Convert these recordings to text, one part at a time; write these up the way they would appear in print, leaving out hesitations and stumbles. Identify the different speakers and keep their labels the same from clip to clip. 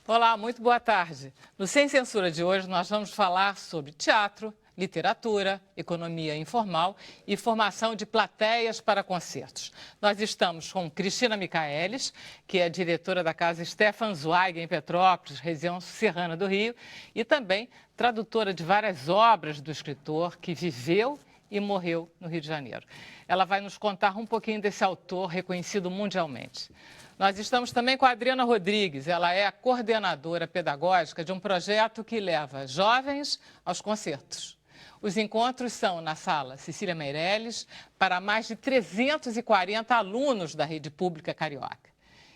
Speaker 1: Olá, muito boa tarde. No Sem Censura de hoje, nós vamos falar sobre teatro, literatura, economia informal e formação de plateias para concertos. Nós estamos com Cristina Michaelis, que é diretora da Casa Stefan Zweig, em Petrópolis, região serrana do Rio, e também tradutora de várias obras do escritor que viveu e morreu no Rio de Janeiro. Ela vai nos contar um pouquinho desse autor reconhecido mundialmente. Nós estamos também com a Adriana Rodrigues. Ela é a coordenadora pedagógica de um projeto que leva jovens aos concertos. Os encontros são na sala Cecília Meirelles para mais de 340 alunos da rede pública carioca.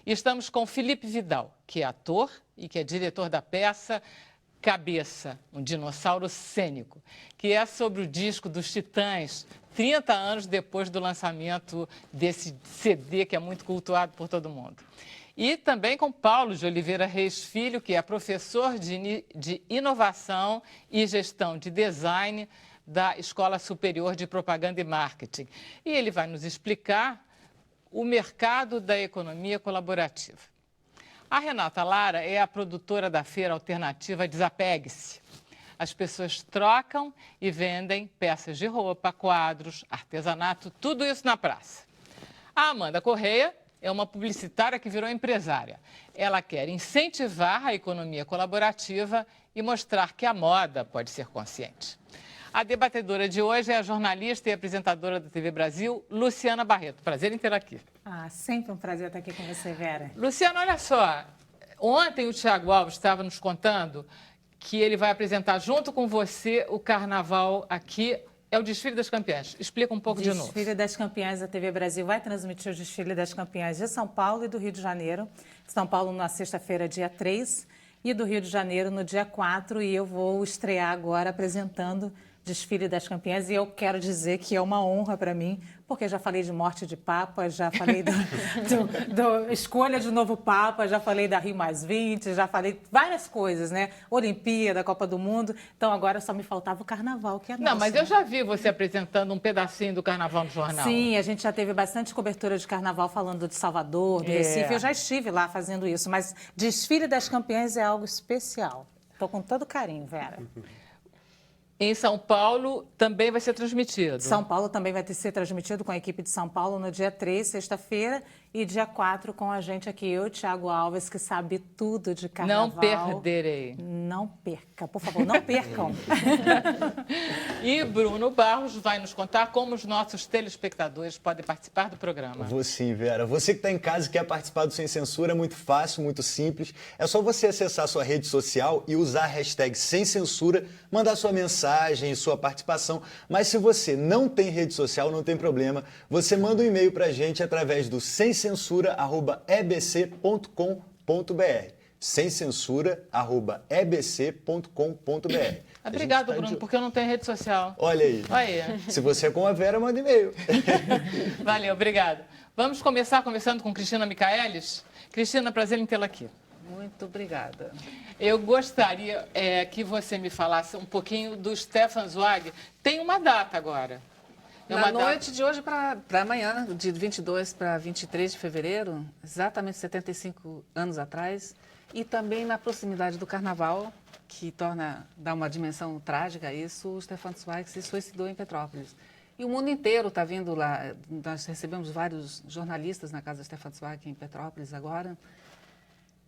Speaker 1: E estamos com Felipe Vidal, que é ator e que é diretor da peça Cabeça, um dinossauro cênico, que é sobre o disco dos Titãs, 30 anos depois do lançamento desse CD que é muito cultuado por todo mundo. E também com Paulo de Oliveira Reis Filho, que é professor de inovação e gestão de design da Escola Superior de Propaganda e Marketing. E ele vai nos explicar o mercado da economia colaborativa. A Renata Lara é a produtora da feira alternativa Desapegue-se. As pessoas trocam e vendem peças de roupa, quadros, artesanato, tudo isso na praça. A Amanda Correia é uma publicitária que virou empresária. Ela quer incentivar a economia colaborativa e mostrar que a moda pode ser consciente. A debatedora de hoje é a jornalista e apresentadora da TV Brasil, Luciana Barreto. Prazer em tê-la aqui.
Speaker 2: Sempre um prazer estar aqui com você, Vera.
Speaker 1: Luciana, olha só. Ontem o Thiago Alves estava nos contando que ele vai apresentar junto com você o carnaval aqui. É o Desfile das Campeãs. Explica um pouco de novo.
Speaker 2: Desfile das Campeãs, a TV Brasil vai transmitir o Desfile das Campeãs de São Paulo e do Rio de Janeiro. São Paulo na sexta-feira, dia 3, e do Rio de Janeiro no dia 4. E eu vou estrear agora apresentando Desfile das Campeãs, e eu quero dizer que é uma honra para mim, porque já falei de morte de Papa, já falei da escolha de novo Papa, já falei da Rio+20, já falei várias coisas, né? Olimpíada, Copa do Mundo, então agora só me faltava o Carnaval, que é nosso.
Speaker 1: Não, mas eu já vi você apresentando um pedacinho do Carnaval no jornal.
Speaker 2: Sim, a gente já teve bastante cobertura de Carnaval falando de Salvador, do Recife, eu já estive lá fazendo isso, mas Desfile das Campeãs é algo especial. Estou com todo carinho, Vera.
Speaker 1: Em São Paulo também vai ser transmitido.
Speaker 2: São Paulo também vai ser transmitido com a equipe de São Paulo no dia 3, sexta-feira, e dia 4 com a gente aqui, eu, Thiago Alves, que sabe tudo de carnaval.
Speaker 1: Não perderei.
Speaker 2: Não perca, por favor, não percam.
Speaker 1: E Bruno Barros vai nos contar como os nossos telespectadores podem participar do programa.
Speaker 3: Vou sim, Vera. Você que está em casa e quer participar do Sem Censura, é muito fácil, muito simples. É só você acessar a sua rede social e usar a hashtag Sem Censura, mandar sua mensagem, sua participação. Mas se você não tem rede social, não tem problema. Você manda um e-mail para a gente através do semcensura@ebc.com.br. semcensura@ebc.com.br.
Speaker 1: Obrigado, Bruno, porque eu não tenho rede social.
Speaker 3: Olha aí. Se você é como a Vera, manda e-mail.
Speaker 1: Valeu, obrigada. Vamos começar conversando com Cristina Michaelis. Cristina, prazer em tê-la aqui.
Speaker 4: Muito obrigada.
Speaker 1: Eu gostaria que você me falasse um pouquinho do Stefan Zweig. Tem uma data agora.
Speaker 4: Na noite de hoje para amanhã, de 22 para 23 de fevereiro, exatamente 75 anos atrás, e também na proximidade do Carnaval, que dá uma dimensão trágica a isso, o Stefan Zweig se suicidou em Petrópolis. E o mundo inteiro está vindo lá. Nós recebemos vários jornalistas na casa Stefan Zweig em Petrópolis agora.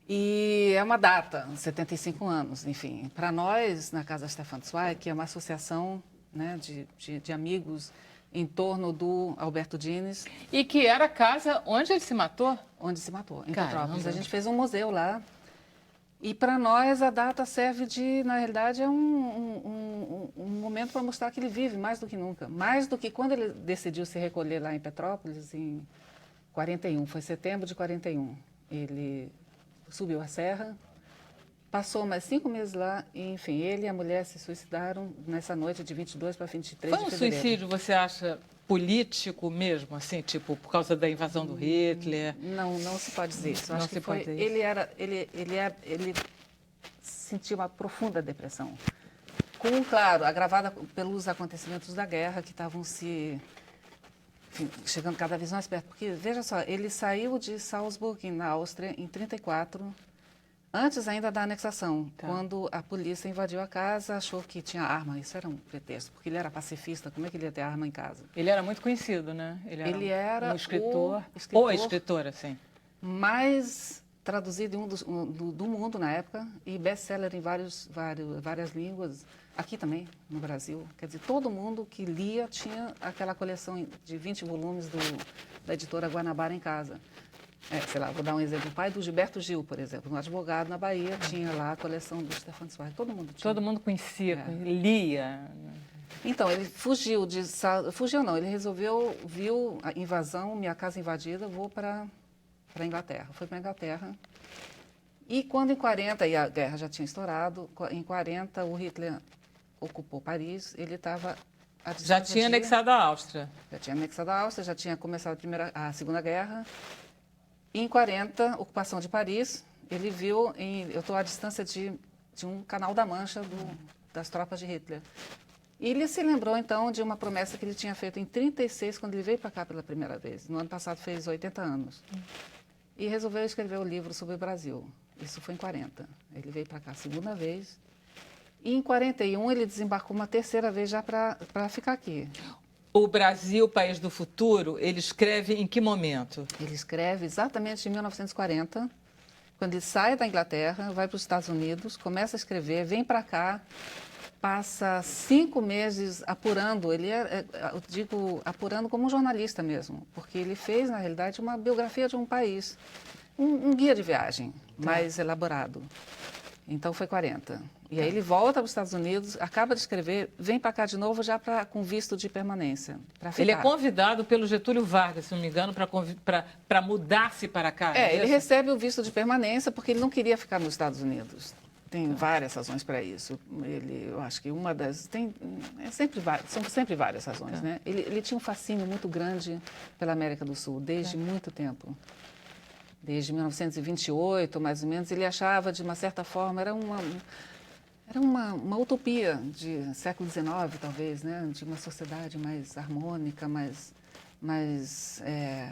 Speaker 4: E é uma data, 75 anos, enfim. Para nós, na casa Stefan Zweig, que é uma associação, né, de amigos em torno do Alberto Dines.
Speaker 1: E que era a casa onde ele se matou?
Speaker 4: Onde se matou, em
Speaker 1: Caramba.
Speaker 4: Petrópolis. A gente fez um museu lá. E para nós a data serve na realidade, é um momento para mostrar que ele vive mais do que nunca. Mais do que quando ele decidiu se recolher lá em Petrópolis, em 41, foi setembro de 41. Ele subiu a serra, passou mais 5 meses lá, e, enfim, ele e a mulher se suicidaram nessa noite de 22 para 23
Speaker 1: Foi
Speaker 4: de fevereiro.
Speaker 1: Foi um suicídio, você acha, político mesmo, assim, tipo, por causa da invasão do Hitler?
Speaker 4: Não se pode dizer isso.
Speaker 1: Não
Speaker 4: Acho que
Speaker 1: se pode
Speaker 4: foi,
Speaker 1: dizer
Speaker 4: ele sentiu uma profunda depressão. Claro, agravada pelos acontecimentos da guerra que estavam enfim, chegando cada vez mais perto. Porque, veja só, ele saiu de Salzburg, na Áustria, em 34, Antes ainda da anexação,
Speaker 1: Tá.
Speaker 4: quando a polícia invadiu a casa, achou que tinha arma. Isso era um pretexto, porque ele era pacifista, como é que ele ia ter arma em casa?
Speaker 1: Ele era muito conhecido, né?
Speaker 4: Ele era
Speaker 1: um escritor.
Speaker 4: o escritor-
Speaker 1: Ou escritora, sim.
Speaker 4: Mais traduzido do mundo na época e best-seller em várias línguas, aqui também, no Brasil. Quer dizer, todo mundo que lia tinha aquela coleção de 20 volumes da editora Guanabara em casa. Sei lá, vou dar um exemplo. O pai do Gilberto Gil, por exemplo, um advogado na Bahia, tinha lá a coleção do Stefan Zweig. Todo mundo tinha.
Speaker 1: Todo mundo conhecia, lia.
Speaker 4: Então, ele fugiu não, ele viu a invasão, minha casa invadida, vou para a Inglaterra. Foi para a Inglaterra. E quando em 40, e a guerra já tinha estourado, em 40 o Hitler ocupou Paris, ele estava...
Speaker 1: Já tinha anexado a Áustria.
Speaker 4: Já tinha anexado a Áustria, já tinha começado a Segunda Guerra. E em 40, ocupação de Paris, ele viu, eu estou à distância de um canal da Mancha das tropas de Hitler. E ele se lembrou, então, de uma promessa que ele tinha feito em 36, quando ele veio para cá pela primeira vez. No ano passado fez 80 anos. E resolveu escrever o livro sobre o Brasil. Isso foi em 40. Ele veio para cá a segunda vez. E em 41 ele desembarcou uma terceira vez já para ficar aqui.
Speaker 1: O Brasil, país do futuro, ele escreve em que momento?
Speaker 4: Ele escreve exatamente em 1940, quando ele sai da Inglaterra, vai para os Estados Unidos, começa a escrever, vem para cá, passa 5 meses apurando, eu digo apurando como um jornalista mesmo, porque ele fez, na realidade, uma biografia de um país, um guia de viagem mais elaborado. Então foi 40. E aí ele volta para os Estados Unidos, acaba de escrever, vem para cá de novo já com visto de permanência.
Speaker 1: Ele é convidado pelo Getúlio Vargas, se não me engano, para mudar-se para cá.
Speaker 4: Ele recebe o visto de permanência porque ele não queria ficar nos Estados Unidos. Tem várias razões para isso. Eu acho que uma das... são sempre várias razões, né? Ele tinha um fascínio muito grande pela América do Sul, desde muito tempo. Desde 1928, mais ou menos, ele achava, de uma certa forma, era uma utopia de século XIX, talvez, né? De uma sociedade mais harmônica, mais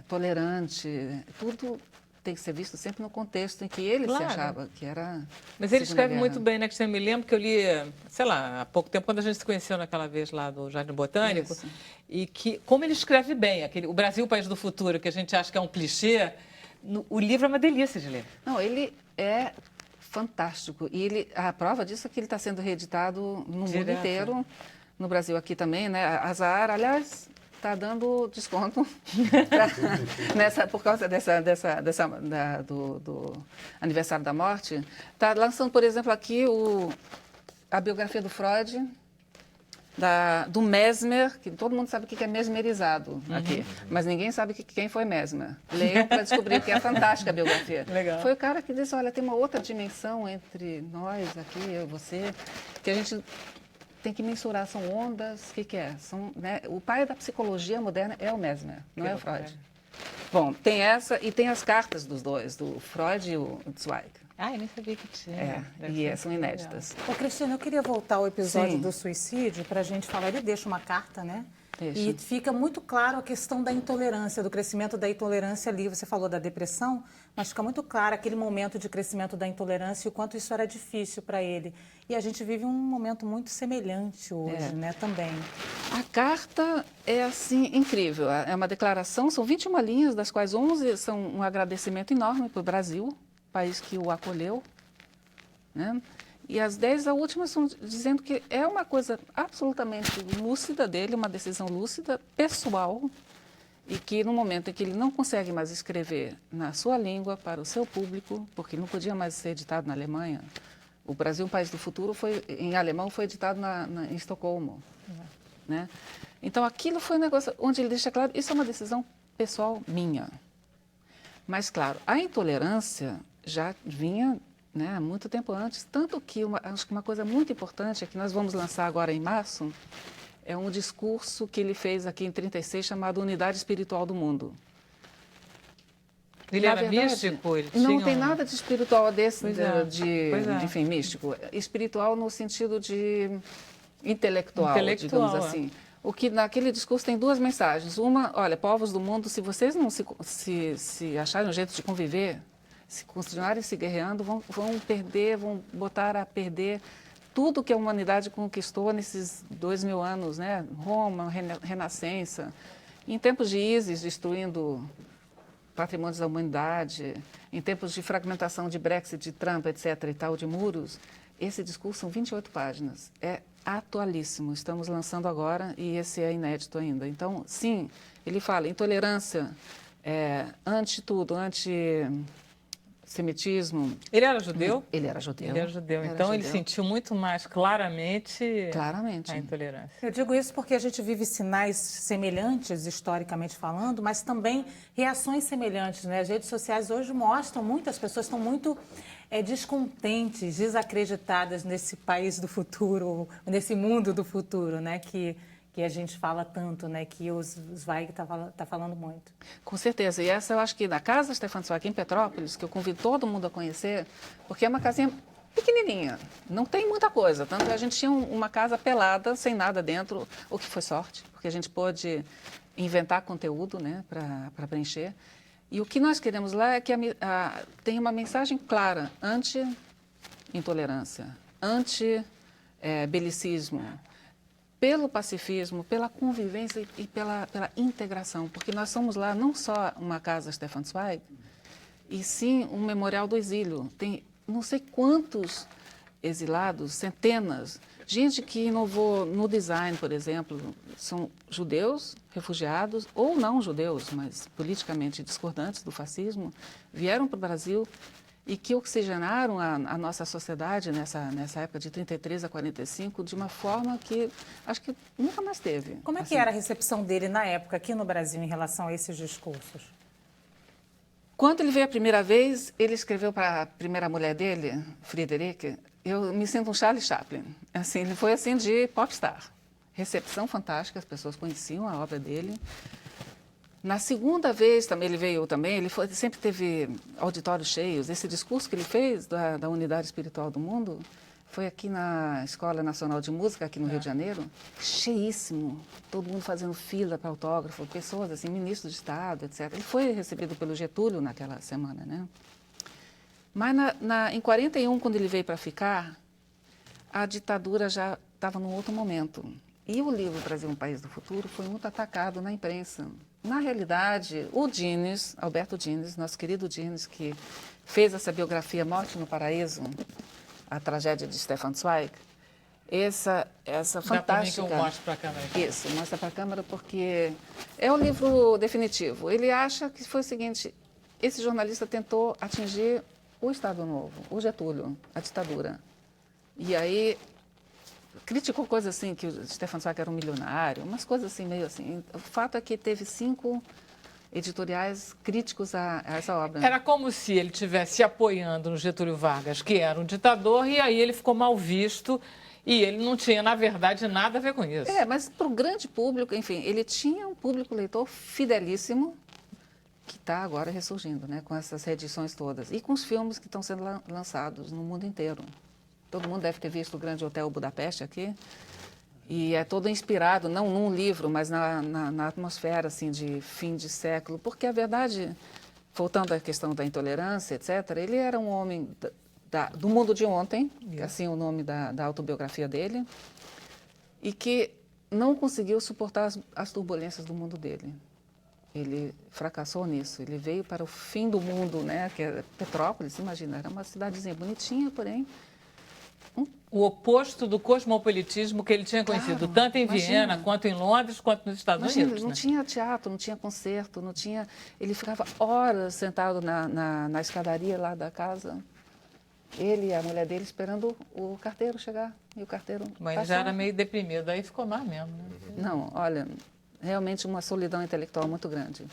Speaker 4: tolerante. Tudo tem que ser visto sempre no contexto em que ele se achava que era.
Speaker 1: Mas ele escreve muito bem, né? Que você me lembra que eu li, sei lá, há pouco tempo, quando a gente se conheceu naquela vez lá do Jardim Botânico,
Speaker 4: Isso.
Speaker 1: e que, como ele escreve bem, o Brasil, país do futuro, que a gente acha que é um clichê, o livro é uma delícia de ler.
Speaker 4: Não, ele é fantástico. E a prova disso é que ele está sendo reeditado no mundo inteiro, no Brasil aqui também, né? A Zahar, aliás, está dando desconto por causa do aniversário da morte. Está lançando, por exemplo, aqui a biografia do Freud, do Mesmer, que todo mundo sabe o que é mesmerizado aqui, mas ninguém sabe quem foi Mesmer. Leiam para descobrir que é fantástica a biografia.
Speaker 1: Legal.
Speaker 4: Foi o cara que disse, olha, tem uma outra dimensão entre nós aqui, eu e você, que a gente tem que mensurar, são ondas, o que é? Né? O pai da psicologia moderna é o Mesmer, não é o Freud. Bom, tem essa e tem as cartas dos dois, do Freud e o Zweig.
Speaker 1: Ah, eu nem sabia que tinha.
Speaker 4: São inéditas.
Speaker 2: Cristina, eu queria voltar ao episódio
Speaker 4: Sim.
Speaker 2: do suicídio para a gente falar. Ele deixa uma carta, né?
Speaker 4: Deixa.
Speaker 2: E fica muito claro a questão da intolerância, do crescimento da intolerância ali. Você falou da depressão, mas fica muito claro aquele momento de crescimento da intolerância e o quanto isso era difícil para ele. E a gente vive um momento muito semelhante hoje, né, também.
Speaker 4: A carta é, assim, incrível. É uma declaração, são 21 linhas, das quais 11 são um agradecimento enorme para o Brasil, país que o acolheu, né? E as 10 últimas são dizendo que é uma coisa absolutamente lúcida dele, uma decisão lúcida, pessoal, e que no momento em que ele não consegue mais escrever na sua língua para o seu público, porque ele não podia mais ser editado na Alemanha, o Brasil, um país do futuro, em alemão, foi editado em Estocolmo, né? Então aquilo foi um negócio onde ele deixa claro, isso é uma decisão pessoal minha. Mas, claro, a intolerância já vinha, né, há muito tempo antes, tanto que acho que uma coisa muito importante é que nós vamos lançar agora em março, é um discurso que ele fez aqui em 36 chamado Unidade Espiritual do Mundo.
Speaker 1: Ele era místico?
Speaker 4: Não tem nada de espiritual
Speaker 1: enfim,
Speaker 4: místico. Espiritual no sentido de intelectual, digamos assim. O que naquele discurso tem duas mensagens. Uma, olha, povos do mundo, se vocês não se acharem um jeito de conviver, se continuarem se guerreando, vão perder, vão botar a perder tudo que a humanidade conquistou nesses 2000 anos, né? Roma, Renascença. Em tempos de ISIS destruindo patrimônios da humanidade, em tempos de fragmentação de Brexit, de Trump, etc. e tal, de muros, esse discurso são 28 páginas. É atualíssimo. Estamos lançando agora e esse é inédito ainda. Então, sim, ele fala intolerância, anti tudo, anti-semitismo.
Speaker 1: Ele era judeu?
Speaker 4: Ele era judeu.
Speaker 1: Ele era judeu.
Speaker 4: Era
Speaker 1: Então,
Speaker 4: judeu.
Speaker 1: ele sentiu muito mais claramente
Speaker 4: Claramente.
Speaker 1: a intolerância.
Speaker 2: Eu digo isso porque a gente vive sinais semelhantes, historicamente falando, mas também reações semelhantes, né? As redes sociais hoje mostram muitas pessoas estão muito descontentes, desacreditadas nesse país do futuro, nesse mundo do futuro, né? Que a gente fala tanto, né? Que o Zweig tá falando muito.
Speaker 4: Com certeza. E essa eu acho que na casa Stefan Zweig, em Petrópolis, que eu convido todo mundo a conhecer, porque é uma casinha pequenininha, não tem muita coisa. Tanto que a gente tinha uma casa pelada, sem nada dentro, o que foi sorte, porque a gente pôde inventar conteúdo, né, para preencher. E o que nós queremos lá é que tenha uma mensagem clara, anti-intolerância, anti-belicismo, pelo pacifismo, pela convivência e pela integração. Porque nós somos lá não só uma casa Stefan Zweig, e sim um memorial do exílio. Tem não sei quantos exilados, centenas, gente que inovou no design, por exemplo, são judeus, refugiados, ou não judeus, mas politicamente discordantes do fascismo, vieram para o Brasil e que oxigenaram a nossa sociedade nessa época de 33 a 45 de uma forma que acho que nunca mais teve.
Speaker 2: Como é que era a recepção dele na época aqui no Brasil em relação a esses discursos?
Speaker 4: Quando ele veio a primeira vez, ele escreveu para a primeira mulher dele, Friederike, eu me sinto um Charlie Chaplin. Assim, ele foi assim de popstar. Recepção fantástica, as pessoas conheciam a obra dele. Na segunda vez também ele veio também, sempre teve auditórios cheios. Esse discurso que ele fez da unidade espiritual do mundo foi aqui na Escola Nacional de Música, aqui no Rio de Janeiro, cheíssimo, todo mundo fazendo fila para autógrafo, pessoas assim, ministros de Estado, etc. Ele foi recebido pelo Getúlio naquela semana, né? Mas em 41, quando ele veio para ficar, a ditadura já estava num outro momento. E o livro Brasil, um País do Futuro, foi muito atacado na imprensa. Na realidade, o Dines, Alberto Dines, nosso querido Dines, que fez essa biografia Morte no Paraíso, a tragédia de Stefan Zweig, essa fantástica...
Speaker 1: Dá para mim que eu mostro para a câmera.
Speaker 4: Isso, mostra para a câmera porque é o livro definitivo. Ele acha que foi o seguinte, esse jornalista tentou atingir o Estado Novo, o Getúlio, a ditadura. E aí criticou coisas assim, que o Stefan Zweig era um milionário, umas coisas assim, meio assim. O fato é que teve 5 editoriais críticos a essa obra.
Speaker 1: Era como se ele estivesse apoiando no Getúlio Vargas, que era um ditador, e aí ele ficou mal visto e ele não tinha, na verdade, nada a ver com isso.
Speaker 4: Mas para o grande público, enfim, ele tinha um público leitor fidelíssimo, que está agora ressurgindo, né, com essas reedições todas. E com os filmes que estão sendo lançados no mundo inteiro. Todo mundo deve ter visto o Grande Hotel Budapeste aqui. E é todo inspirado, não num livro, mas na atmosfera assim, de fim de século. Porque a verdade, voltando à questão da intolerância, etc., ele era um homem do mundo de ontem, que é assim o nome da autobiografia dele, e que não conseguiu suportar as turbulências do mundo dele. Ele fracassou nisso. Ele veio para o fim do mundo, né? Que é Petrópolis, imagina, era uma cidadezinha bonitinha, porém...
Speaker 1: O oposto do cosmopolitismo que ele tinha conhecido, tanto em Viena, quanto em Londres, quanto nos Estados Unidos.
Speaker 4: Não tinha teatro, não tinha concerto, não tinha... Ele ficava horas sentado na escadaria lá da casa, ele e a mulher dele esperando o carteiro chegar. E o carteiro
Speaker 1: Mas ele já era meio deprimido, aí ficou mais mesmo, né?
Speaker 4: Não, olha, realmente uma solidão intelectual muito grande.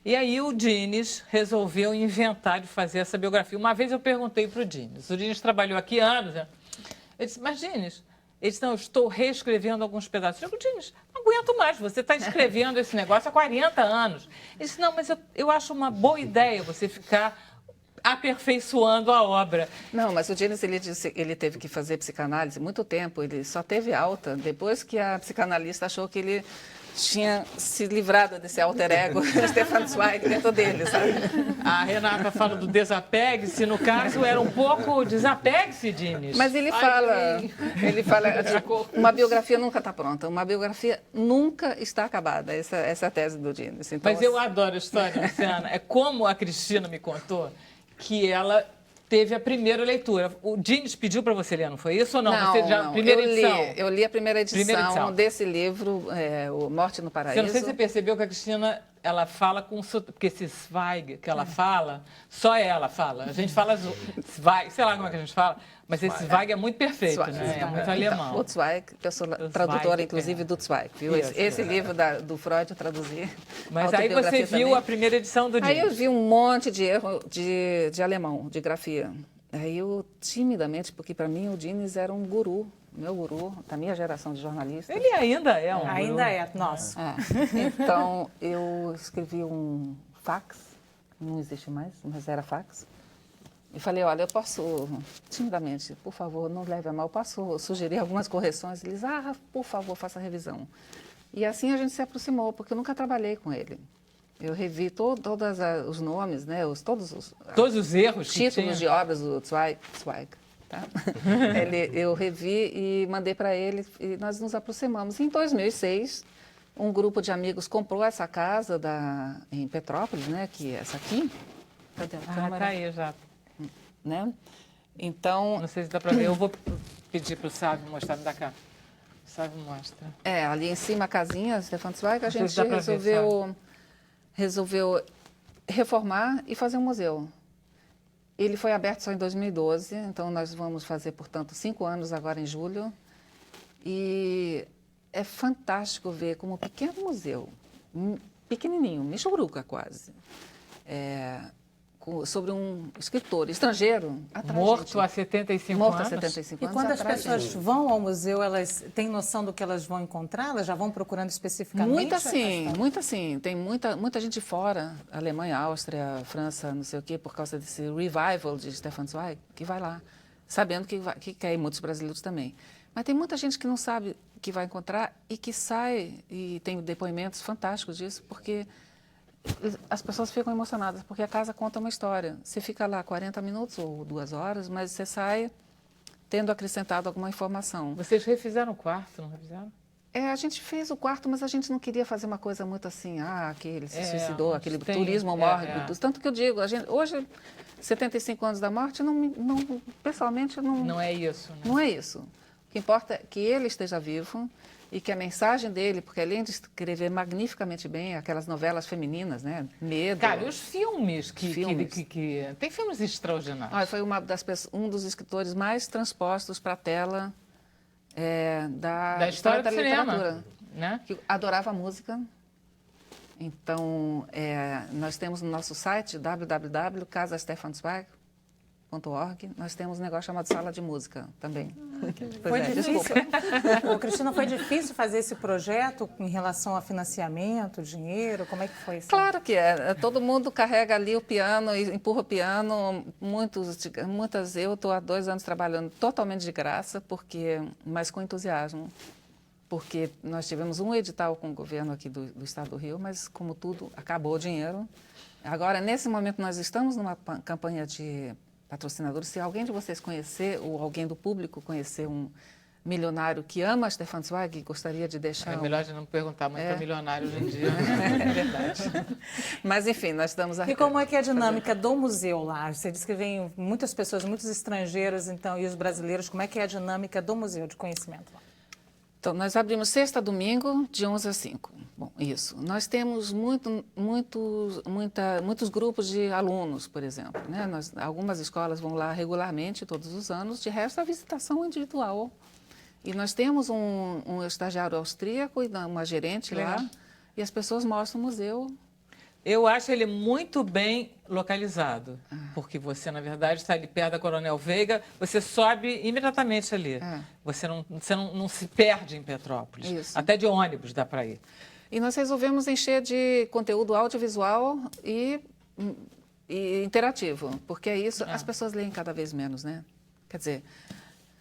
Speaker 1: E aí o Dines resolveu inventar de fazer essa biografia. Uma vez eu perguntei para o Dines trabalhou aqui há anos, né? Eu disse, mas Dines, ele disse, não, eu estou reescrevendo alguns pedaços. Eu digo, Dines, não aguento mais, você está escrevendo esse negócio há 40 anos. Ele disse, não, mas eu acho uma boa ideia você ficar aperfeiçoando a obra.
Speaker 4: Não, mas o Dines, ele teve que fazer psicanálise muito tempo, ele só teve alta depois que a psicanalista achou que ele tinha se livrado desse alter ego Stefan Zweig dentro dele, sabe?
Speaker 1: A Renata fala do desapegue-se, no caso era um pouco desapegue-se, Diniz.
Speaker 4: Mas ele fala, uma biografia nunca está pronta, uma biografia nunca está acabada, essa é a tese do Diniz. Então,
Speaker 1: Mas eu adoro a história, Luciana. É como a Cristina me contou que ela teve a primeira leitura. O Diniz pediu para você ler, não foi isso ou não?
Speaker 4: Não,
Speaker 1: você já,
Speaker 4: não.
Speaker 1: Primeira edição.
Speaker 4: Eu li a primeira edição desse livro, O Morte no Paraíso.
Speaker 1: Você não sei se você percebeu que a Cristina, ela fala com... Porque esse Zweig que ela fala, só ela fala. A gente fala Zweig, sei lá como é que a gente fala, mas esse Zweig é muito perfeito,
Speaker 4: Zweig,
Speaker 1: né? É muito alemão.
Speaker 4: Então, o Zweig, eu sou tradutora, inclusive, do Zweig. Viu? Esse livro do Freud eu traduzi.
Speaker 1: Mas aí você viu também a primeira edição do Diniz.
Speaker 4: Aí eu vi um monte de erro de alemão, de grafia. Aí eu, timidamente, porque para mim o Diniz era um guru, meu guru, da minha geração de jornalistas.
Speaker 1: Ele ainda é um guru.
Speaker 2: Ainda é, nossa.
Speaker 4: Então, eu escrevi um fax, não existe mais, mas era fax. E falei, olha, eu posso, timidamente, por favor, não leve a mal, posso sugerir algumas correções? Eles, por favor, faça a revisão. E assim a gente se aproximou, porque eu nunca trabalhei com ele. Eu revi todos os nomes, né, todos
Speaker 1: os erros,
Speaker 4: títulos de obras do Zweig. Tá? Eu revi e mandei para ele e nós nos aproximamos. Em 2006, um grupo de amigos comprou essa casa em Petrópolis, né, que é essa aqui. Cadê a câmera?
Speaker 1: Tá aí já.
Speaker 4: Né? Então...
Speaker 1: Não sei se dá para ver. Eu vou pedir para o Sávio mostrar. Me dá cá. O Sávio mostra.
Speaker 4: Ali em cima, a casinha, Stefan Zweig, a gente resolveu reformar e fazer um museu. Ele foi aberto só em 2012, então nós vamos fazer, portanto, 5 anos agora em julho. E é fantástico ver como um pequeno museu, pequenininho, Michuruca quase, sobre um escritor estrangeiro.
Speaker 1: Morto há 75 anos.
Speaker 4: Morto há 75 anos.
Speaker 2: E quando as pessoas vão ao museu, elas têm noção do que elas vão encontrar? Elas já vão procurando especificamente?
Speaker 4: Muito assim. Tem muita gente fora, Alemanha, Áustria, França, não sei o quê, por causa desse revival de Stefan Zweig, que vai lá, sabendo que quer ir, muitos brasileiros também. Mas tem muita gente que não sabe que vai encontrar e que sai, e tem depoimentos fantásticos disso, porque as pessoas ficam emocionadas, porque a casa conta uma história. Você fica lá 40 minutos ou 2 horas, mas você sai tendo acrescentado alguma informação.
Speaker 1: Vocês refizeram o quarto, não refizeram?
Speaker 4: A gente fez o quarto, mas a gente não queria fazer uma coisa muito assim, que ele se suicidou, aquele turismo mórbido. Tanto que eu digo, hoje, 75 anos da morte, pessoalmente, não...
Speaker 1: Não é isso, né?
Speaker 4: Não é isso. O que importa é que ele esteja vivo e que a mensagem dele, porque além de escrever magnificamente bem aquelas novelas femininas, né? Medo.
Speaker 1: Cara, e os filmes tem filmes extraordinários.
Speaker 4: Foi um dos escritores mais transpostos para a tela da história da literatura,
Speaker 1: né?
Speaker 4: Que adorava música. Então, nós temos no nosso site www.casastefansweig.org, nós temos um negócio chamado Sala de Música também.
Speaker 2: Foi difícil. Cristina, foi difícil fazer esse projeto em relação a financiamento, dinheiro? Como é que foi isso?
Speaker 4: Claro que é. Todo mundo carrega ali o piano e empurra o piano. Eu estou há 2 anos trabalhando totalmente de graça, mas com entusiasmo. Porque nós tivemos um edital com o governo aqui do Estado do Rio, mas, como tudo, acabou o dinheiro. Agora, nesse momento, nós estamos numa campanha de patrocinadores. Se alguém de vocês conhecer, ou alguém do público conhecer um milionário que ama Stefan Zweig e gostaria de deixar...
Speaker 1: É melhor de não perguntar, mas é milionário hoje em dia. É verdade.
Speaker 4: Mas, enfim, nós estamos...
Speaker 2: E como é que é a dinâmica do museu lá? Você disse que vem muitas pessoas, muitos estrangeiros, então, e os brasileiros. Como é que é a dinâmica do museu de conhecimento lá?
Speaker 4: Então, nós abrimos sexta a domingo, de 11 às 5. Bom, isso. Nós temos muitos grupos de alunos, por exemplo. Né? Algumas escolas vão lá regularmente, todos os anos, de resto, a visitação individual. E nós temos um estagiário austríaco e uma gerente lá, e as pessoas mostram o museu.
Speaker 1: Eu acho ele muito bem localizado, porque você, na verdade, está ali perto da Coronel Veiga, você sobe imediatamente ali. Você não se perde em Petrópolis.
Speaker 4: Isso.
Speaker 1: Até de ônibus dá para ir.
Speaker 4: E nós resolvemos encher de conteúdo audiovisual e interativo, porque é isso, as pessoas leem cada vez menos, né? Quer dizer,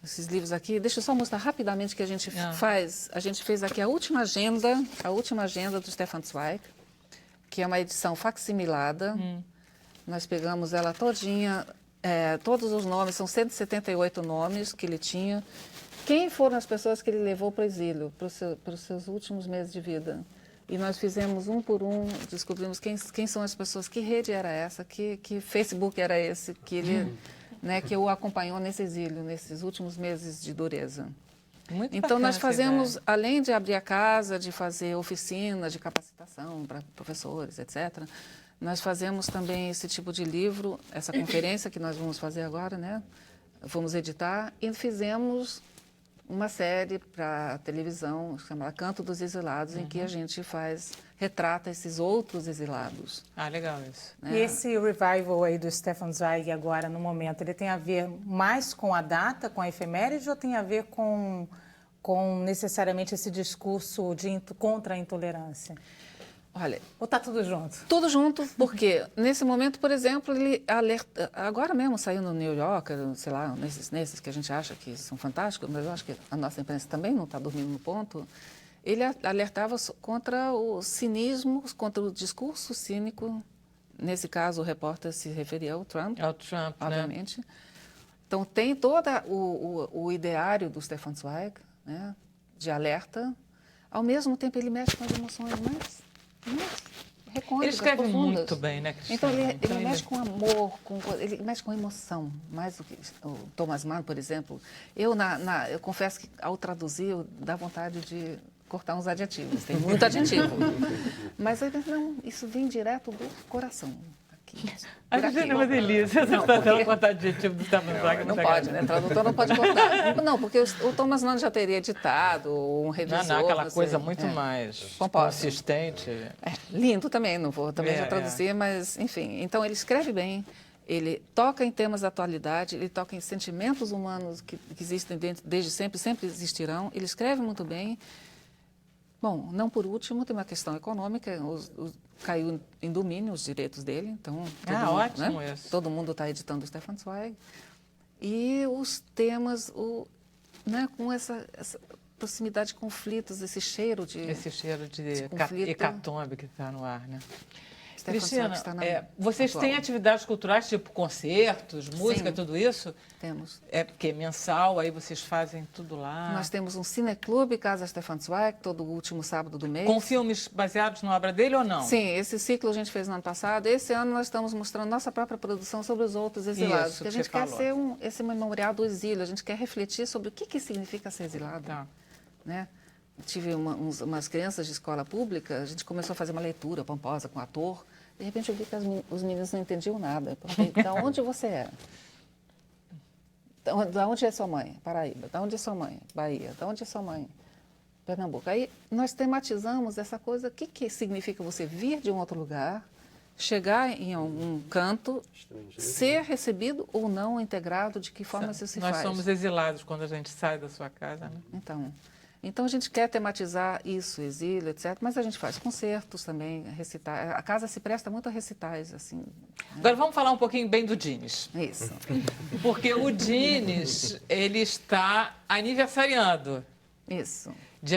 Speaker 4: esses livros aqui. Deixa eu só mostrar rapidamente o que a gente faz. A gente fez aqui a última agenda do Stefan Zweig, que é uma edição facsimilada. Nós pegamos ela todinha, todos os nomes, são 178 nomes que ele tinha. Quem foram as pessoas que ele levou para o exílio, para os seus últimos meses de vida? E nós fizemos um por um, descobrimos quem são as pessoas, que rede era essa, que Facebook era esse, que ele, que o acompanhou nesse exílio, nesses últimos meses de dureza.
Speaker 1: Muito
Speaker 4: Então, nós
Speaker 1: bacana essa
Speaker 4: fazemos,
Speaker 1: ideia.
Speaker 4: além de abrir a casa, de fazer oficinas de capacitação para professores, etc., nós fazemos também esse tipo de livro, essa conferência que nós vamos fazer agora, né? Vamos editar, e fizemos uma série para televisão chamada Canto dos Exilados, em que a gente retrata esses outros exilados.
Speaker 1: Ah, legal isso.
Speaker 2: E esse revival aí do Stefan Zweig agora, no momento, ele tem a ver mais com a data, com a efeméride, ou tem a ver com necessariamente esse discurso contra a intolerância?
Speaker 4: Olha,
Speaker 2: Ou está tudo junto?
Speaker 4: tudo junto, porque nesse momento, por exemplo, ele alerta, agora mesmo saiu no New Yorker, sei lá, nesses que a gente acha que são fantásticos, mas eu acho que a nossa imprensa também não está dormindo no ponto, ele alertava contra o cinismo, contra o discurso cínico. Nesse caso, o repórter se referia ao Trump,
Speaker 1: É o Trump,
Speaker 4: obviamente. Então, tem todo o ideário do Stefan Zweig, né, de alerta. Ao mesmo tempo, ele mexe com as emoções mais recônditas,
Speaker 1: Ele escreve
Speaker 4: profundas.
Speaker 1: muito bem, né, Cristina?
Speaker 4: Então, ele mexe com amor, ele mexe com emoção, mais do que o Thomas Mann, por exemplo. Eu confesso que, ao traduzir, dá vontade de cortar uns adjetivos, tem muito adjetivo. Mas não, isso vem direto do coração.
Speaker 1: A Cristina é uma delícia. Você está dando conta adjetivo do Stefan Zweig.
Speaker 4: Não pode, né? Tradutor não pode cortar. Não, porque o Thomas Mann já teria editado, um revisor.
Speaker 1: Não, aquela coisa muito mais
Speaker 4: Composta.
Speaker 1: consistente.
Speaker 4: Lindo também, não vou também já traduzir, mas, enfim. Então, ele escreve bem, ele toca em temas da atualidade, ele toca em sentimentos humanos que existem desde sempre, sempre existirão. Ele escreve muito bem. Bom, não por último, tem uma questão econômica, caiu em domínio os direitos dele, então
Speaker 1: ótimo isso.
Speaker 4: todo mundo está editando o Stefan Zweig. E os temas, com essa proximidade de conflitos, esse cheiro de
Speaker 1: conflito. Hecatombe que está no ar, né?
Speaker 4: Stefan
Speaker 1: Cristina,
Speaker 4: está
Speaker 1: vocês
Speaker 4: atual.
Speaker 1: têm atividades culturais, tipo concertos, música,
Speaker 4: Sim.
Speaker 1: tudo isso?
Speaker 4: Temos.
Speaker 1: É porque é mensal, aí vocês fazem tudo lá.
Speaker 4: Nós temos um cineclube, Casa Stefan Zweig, todo último sábado do mês.
Speaker 1: Com filmes baseados na obra dele ou não?
Speaker 4: Sim, esse ciclo a gente fez no ano passado. Esse ano nós estamos mostrando nossa própria produção sobre os outros exilados.
Speaker 1: Isso,
Speaker 4: porque a
Speaker 1: que
Speaker 4: gente
Speaker 1: você
Speaker 4: quer
Speaker 1: falou.
Speaker 4: ser esse memorial do exílio, a gente quer refletir sobre o que significa ser exilado.
Speaker 1: Tá.
Speaker 4: Né? Tive umas crianças de escola pública, a gente começou a fazer uma leitura pomposa com o ator. De repente eu vi que os meninos não entendiam nada. Eu perguntei, de onde você é? De onde é sua mãe? Paraíba. De onde é sua mãe? Bahia. De onde é sua mãe? Pernambuco. Aí nós tematizamos essa coisa, o que significa você vir de um outro lugar, chegar em algum canto, ser recebido ou não integrado, de que forma isso se faz.
Speaker 1: Nós somos exilados quando a gente sai da sua casa, né?
Speaker 4: Então, a gente quer tematizar isso, exílio, etc., mas a gente faz concertos também, recitar. A casa se presta muito a recitais, assim. Né?
Speaker 1: Agora vamos falar um pouquinho bem do Dines.
Speaker 4: Isso.
Speaker 1: Porque o Dines, ele está aniversariando.
Speaker 4: Isso.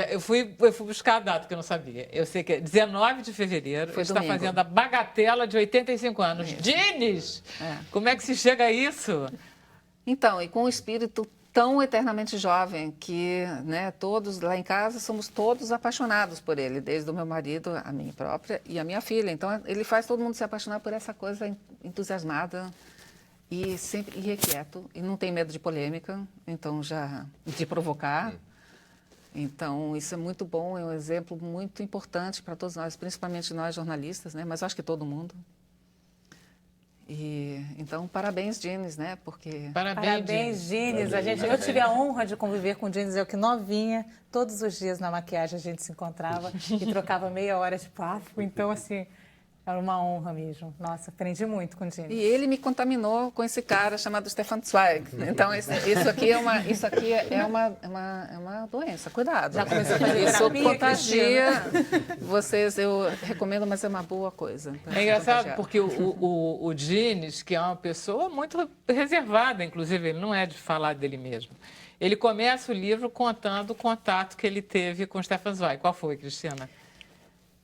Speaker 1: Eu fui buscar a data, que eu não sabia. Eu sei que é 19 de fevereiro.
Speaker 4: Foi
Speaker 1: está
Speaker 4: domingo.
Speaker 1: fazendo a bagatela de 85 anos.
Speaker 4: Isso.
Speaker 1: Dines!
Speaker 4: É.
Speaker 1: Como é que se chega a isso?
Speaker 4: Então, e com o espírito tão eternamente jovem que, né, todos lá em casa somos todos apaixonados por ele, desde o meu marido, a minha própria e a minha filha. Então, ele faz todo mundo se apaixonar por essa coisa entusiasmada e sempre irrequieto, e não tem medo de polêmica, então de provocar. Então, isso é muito bom, é um exemplo muito importante para todos nós, principalmente nós jornalistas, né, mas acho que todo mundo. Então, parabéns, Dines, né? Porque...
Speaker 2: Parabéns, Dines. Eu tive a honra de conviver com o Dines, eu que novinha, todos os dias na maquiagem a gente se encontrava e trocava meia hora de papo. Então, assim, Era uma honra mesmo. Nossa, aprendi muito com o Dini.
Speaker 4: E ele me contaminou com esse cara chamado Stefan Zweig. Então, isso aqui é uma doença. Cuidado.
Speaker 2: Já começou a fazer
Speaker 4: Isso
Speaker 2: terapia,
Speaker 4: contagia vocês. Eu recomendo, mas é uma boa coisa.
Speaker 1: É engraçado porque o Diniz, que é uma pessoa muito reservada, inclusive, ele não é de falar dele mesmo. Ele começa o livro contando o contato que ele teve com Stefan Zweig. Qual foi, Cristina?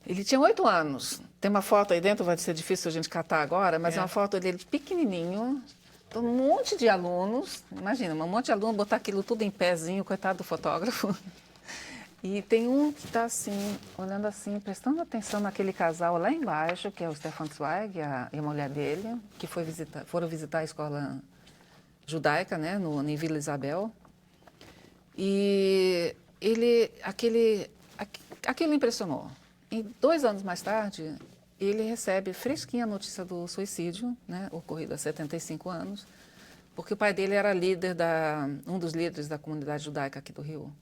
Speaker 4: Ele tinha 8 anos. Tem uma foto aí dentro, vai ser difícil a gente catar agora, mas é uma foto dele pequenininho, um monte de alunos. Imagina, um monte de aluno botar aquilo tudo em pezinho, coitado do fotógrafo. E tem um que está assim, olhando assim, prestando atenção naquele casal lá embaixo, que é o Stefan Zweig e a mulher dele, que foram visitar a escola judaica, né, em Vila Isabel. E aquilo impressionou. E 2 anos mais tarde, ele recebe fresquinha a notícia do suicídio, né, ocorrido há 75 anos, porque o pai dele era um dos líderes da comunidade judaica aqui do Rio.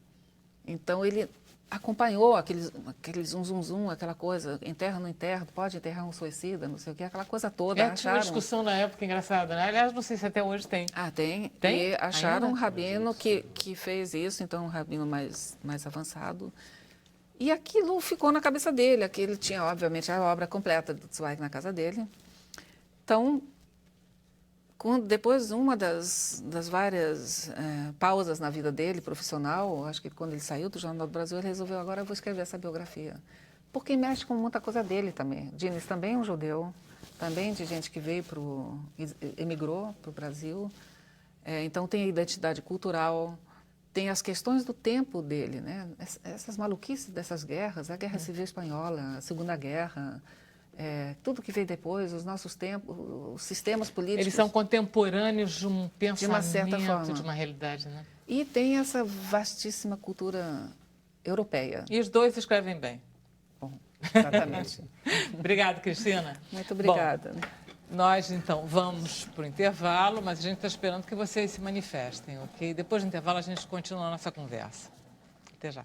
Speaker 4: Então, ele acompanhou aquele zum, aquela coisa, enterra, não enterra, pode enterrar um suicida, não sei o quê, aquela coisa toda.
Speaker 1: Tinha uma discussão na época engraçada, né? Aliás, não sei se até hoje tem.
Speaker 4: Tem.
Speaker 1: Tem?
Speaker 4: E acharam
Speaker 1: Ainda?
Speaker 4: um rabino que fez isso, então um rabino mais avançado. E aquilo ficou na cabeça dele. Ele tinha, obviamente, a obra completa do Zweig na casa dele. Então, depois uma das várias pausas na vida dele, profissional, acho que quando ele saiu do Jornal do Brasil, ele resolveu, agora eu vou escrever essa biografia. Porque mexe com muita coisa dele também. Diniz também é um judeu, também de gente que emigrou para o Brasil. Então, tem a identidade cultural, tem as questões do tempo dele, né? Essas maluquices dessas guerras, a Guerra Civil Espanhola, a Segunda Guerra, tudo que veio depois, os nossos tempos, os sistemas políticos.
Speaker 1: Eles são contemporâneos de um pensamento,
Speaker 4: de uma certa forma,
Speaker 1: de uma realidade, né?
Speaker 4: E tem essa vastíssima cultura europeia.
Speaker 1: E os dois escrevem bem.
Speaker 4: Bom, exatamente.
Speaker 1: Obrigada, Cristina.
Speaker 4: Muito obrigada.
Speaker 1: Bom, nós, então, vamos para o intervalo, mas a gente está esperando que vocês se manifestem, ok? Depois do intervalo, a gente continua a nossa conversa. Até já.